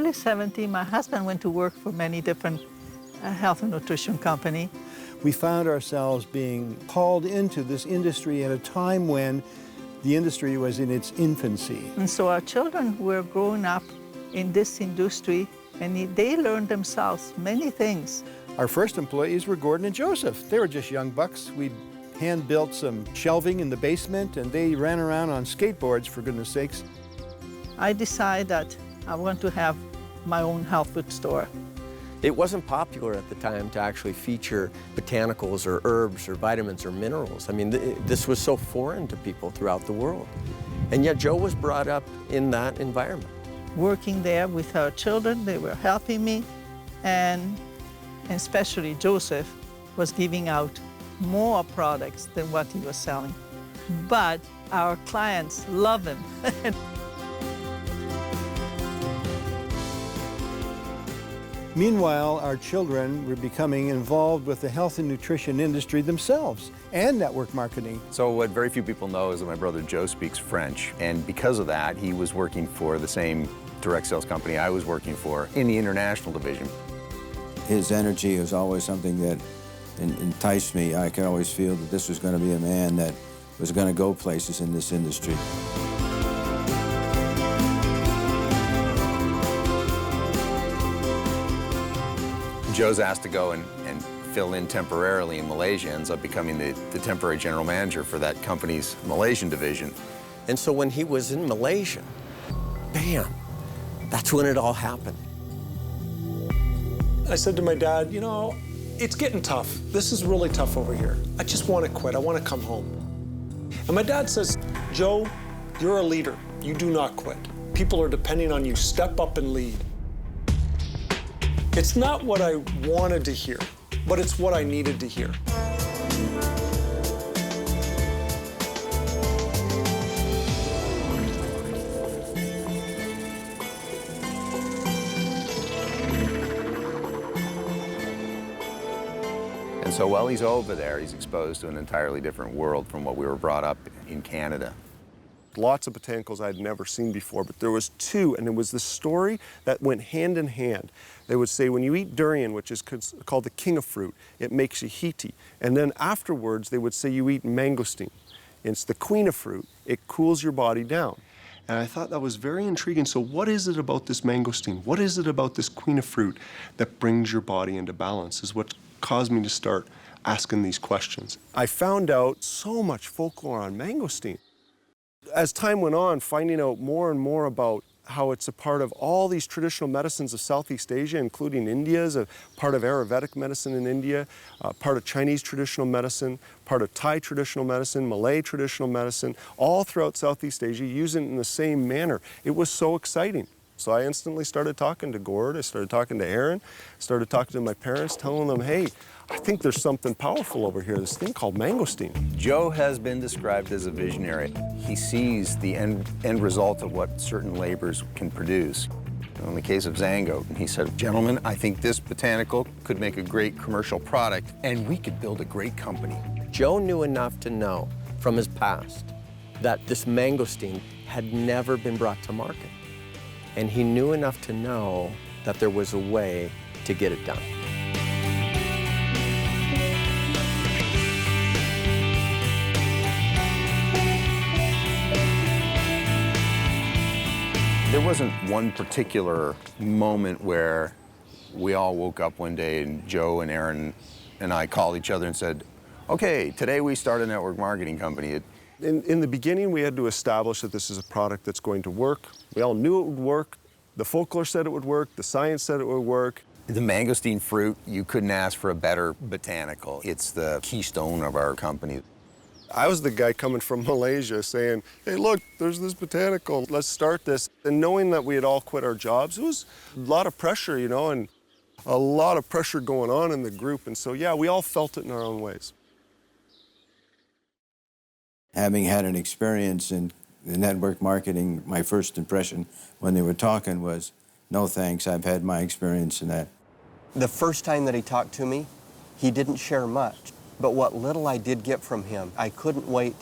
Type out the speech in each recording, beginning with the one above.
early 70s, my husband went to work for many different health and nutrition companies. We found ourselves being called into this industry at a time when the industry was in its infancy. And so our children were growing up in this industry, and they learned themselves many things. Our first employees were Gordon and Joseph. They were just young bucks. We hand-built some shelving in the basement, and they ran around on skateboards, for goodness sakes. I decided that I want to have my own health food store. It wasn't popular at the time to actually feature botanicals or herbs or vitamins or minerals. I mean, this was so foreign to people throughout the world. And yet Joe was brought up in that environment. Working there with our children, they were helping me, and especially Joseph was giving out more products than what he was selling. But our clients love him. Meanwhile, our children were becoming involved with the health and nutrition industry themselves and network marketing. So what very few people know is that my brother Joe speaks French, and because of that, he was working for the same direct sales company I was working for in the international division. His energy was always something that enticed me. I could always feel that this was going to be a man that was going to go places in this industry. Joe's asked to go and fill in temporarily in Malaysia, ends up becoming the temporary general manager for that company's Malaysian division. And so when he was in Malaysia, bam, that's when it all happened. I said to my dad, you know, it's getting tough. This is really tough over here. I just want to quit. I want to come home. And my dad says, Joe, you're a leader. You do not quit. People are depending on you. Step up and lead. It's not what I wanted to hear, but it's what I needed to hear. And so while he's over there, he's exposed to an entirely different world from what we were brought up in Canada. Lots of botanicals I'd never seen before, but there was two, and it was the story that went hand in hand. They would say when you eat durian, which is called the king of fruit, it makes you heaty. And then afterwards, they would say you eat mangosteen. It's the queen of fruit. It cools your body down. And I thought that was very intriguing. So what is it about this mangosteen? What is it about this queen of fruit that brings your body into balance is what caused me to start asking these questions. I found out so much folklore on mangosteen. As time went on, finding out more and more about how it's a part of all these traditional medicines of Southeast Asia, including India's, a part of Ayurvedic medicine in India, part of Chinese traditional medicine, part of Thai traditional medicine, Malay traditional medicine, all throughout Southeast Asia, using it in the same manner. It was so exciting. So I instantly started talking to Gord, I started talking to Aaron, started talking to my parents, telling them, hey, I think there's something powerful over here, this thing called mangosteen. Joe has been described as a visionary. He sees the end result of what certain labors can produce. In the case of Zango, he said, gentlemen, I think this botanical could make a great commercial product, and we could build a great company. Joe knew enough to know from his past that this mangosteen had never been brought to market. And he knew enough to know that there was a way to get it done. There wasn't one particular moment where we all woke up one day and Joe and Aaron and I called each other and said, okay, today we start a network marketing company. In the beginning, we had to establish that this is a product that's going to work. We all knew it would work. The folklore said it would work. The science said it would work. The mangosteen fruit, you couldn't ask for a better botanical. It's the keystone of our company. I was the guy coming from Malaysia saying, hey, look, there's this botanical. Let's start this. And knowing that we had all quit our jobs, it was a lot of pressure, you know, and a lot of pressure going on in the group. And so, yeah, we all felt it in our own ways. Having had an experience in the network marketing, my first impression when they were talking was, no thanks, I've had my experience in that. The first time that he talked to me, he didn't share much. But what little I did get from him, I couldn't wait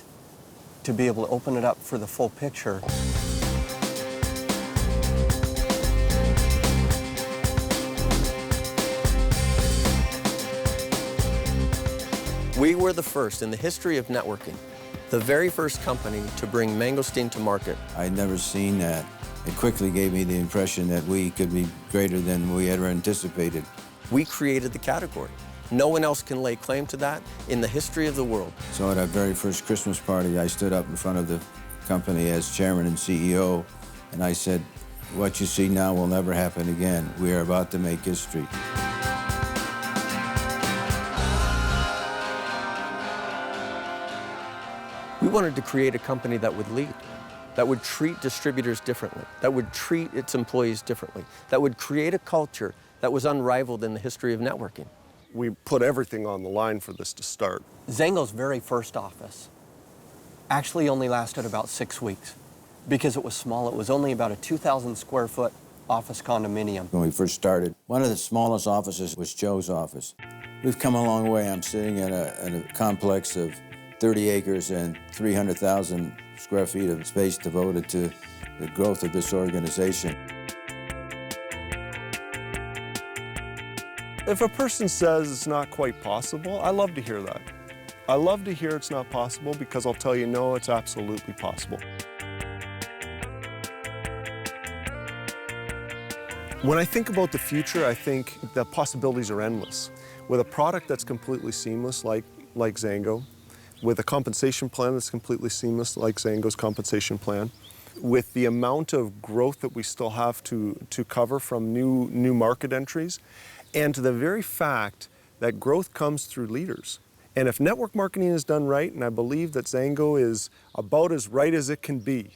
to be able to open it up for the full picture. We were the first in the history of networking, the very first company to bring mangosteen to market. I'd never seen that. It quickly gave me the impression that we could be greater than we ever anticipated. We created the category. No one else can lay claim to that in the history of the world. So at our very first Christmas party, I stood up in front of the company as chairman and CEO, and I said, "What you see now will never happen again. We are about to make history." We wanted to create a company that would lead, that would treat distributors differently, that would treat its employees differently, that would create a culture that was unrivaled in the history of networking. We put everything on the line for this to start. Zango's very first office actually only lasted about 6 weeks because it was small. It was only about a 2,000 square foot office condominium. When we first started, one of the smallest offices was Joe's office. We've come a long way. I'm sitting in a complex of 30 acres and 300,000 square feet of space devoted to the growth of this organization. If a person says it's not quite possible, I love to hear that. I love to hear it's not possible because I'll tell you, no, it's absolutely possible. When I think about the future, I think the possibilities are endless. With a product that's completely seamless like ZAYN-GO, with a compensation plan that's completely seamless like ZAYN-GO's compensation plan, with the amount of growth that we still have to cover from new market entries, and to the very fact that growth comes through leaders. And if network marketing is done right, and I believe that ZAYN-GO is about as right as it can be,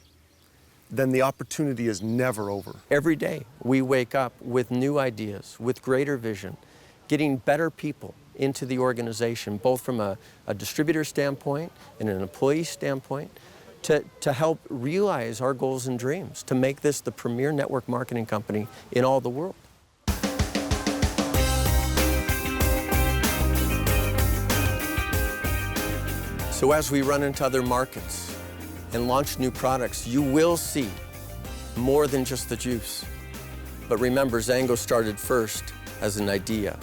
then the opportunity is never over. Every day we wake up with new ideas, with greater vision, getting better people into the organization, both from a distributor standpoint and an employee standpoint, to help realize our goals and dreams, to make this the premier network marketing company in all the world. So as we run into other markets and launch new products, you will see more than just the juice. But remember, ZAYN-GO started first as an idea.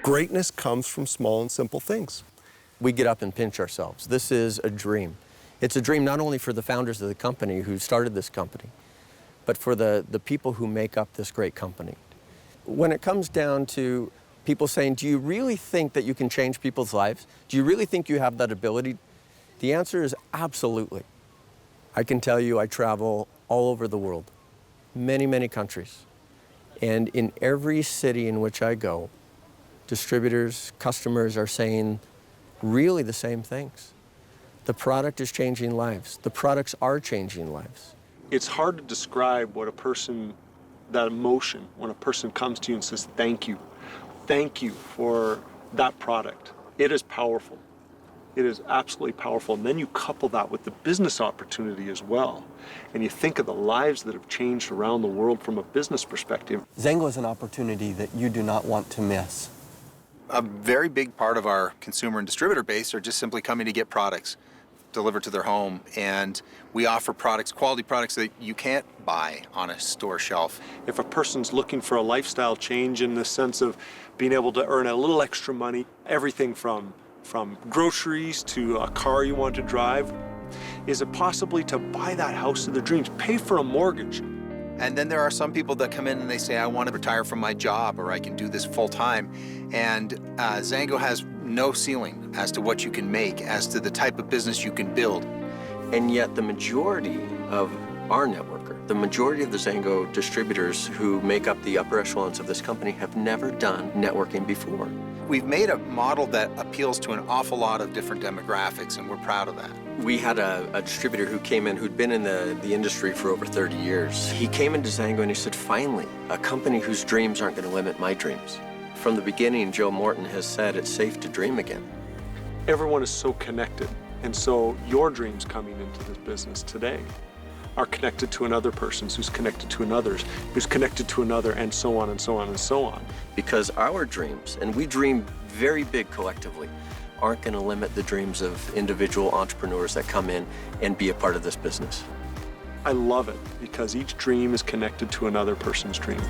Greatness comes from small and simple things. We get up and pinch ourselves. This is a dream. It's a dream not only for the founders of the company who started this company, but for the people who make up this great company. When it comes down to people saying, do you really think that you can change people's lives? Do you really think you have that ability? The answer is absolutely. I can tell you I travel all over the world, many, many countries. And in every city in which I go, distributors, customers are saying really the same things. The product is changing lives. The products are changing lives. It's hard to describe what a person, that emotion, when a person comes to you and says, thank you for that product. It is powerful. It is absolutely powerful. And then you couple that with the business opportunity as well. And you think of the lives that have changed around the world from a business perspective. ZAYN-GO is an opportunity that you do not want to miss. A very big part of our consumer and distributor base are just simply coming to get products delivered to their home, and we offer products, quality products that you can't buy on a store shelf. If a person's looking for a lifestyle change in the sense of being able to earn a little extra money, everything from groceries to a car you want to drive, is it possibly to buy that house of their dreams, pay for a mortgage? And then there are some people that come in and they say, I want to retire from my job, or I can do this full time. And ZAYN-GO has no ceiling as to what you can make, as to the type of business you can build. And yet the majority of our networker, the majority of the ZAYN-GO distributors who make up the upper echelons of this company have never done networking before. We've made a model that appeals to an awful lot of different demographics, and we're proud of that. We had a distributor who came in who'd been in the industry for over 30 years. He came into ZAYN-GO and he said, finally, a company whose dreams aren't going to limit my dreams. From the beginning, Joe Morton has said it's safe to dream again. Everyone is so connected, and so your dreams coming into this business today are connected to another person's, who's connected to another's, who's connected to another, and so on and so on and so on. Because our dreams, and we dream very big collectively, aren't going to limit the dreams of individual entrepreneurs that come in and be a part of this business. I love it because each dream is connected to another person's dream.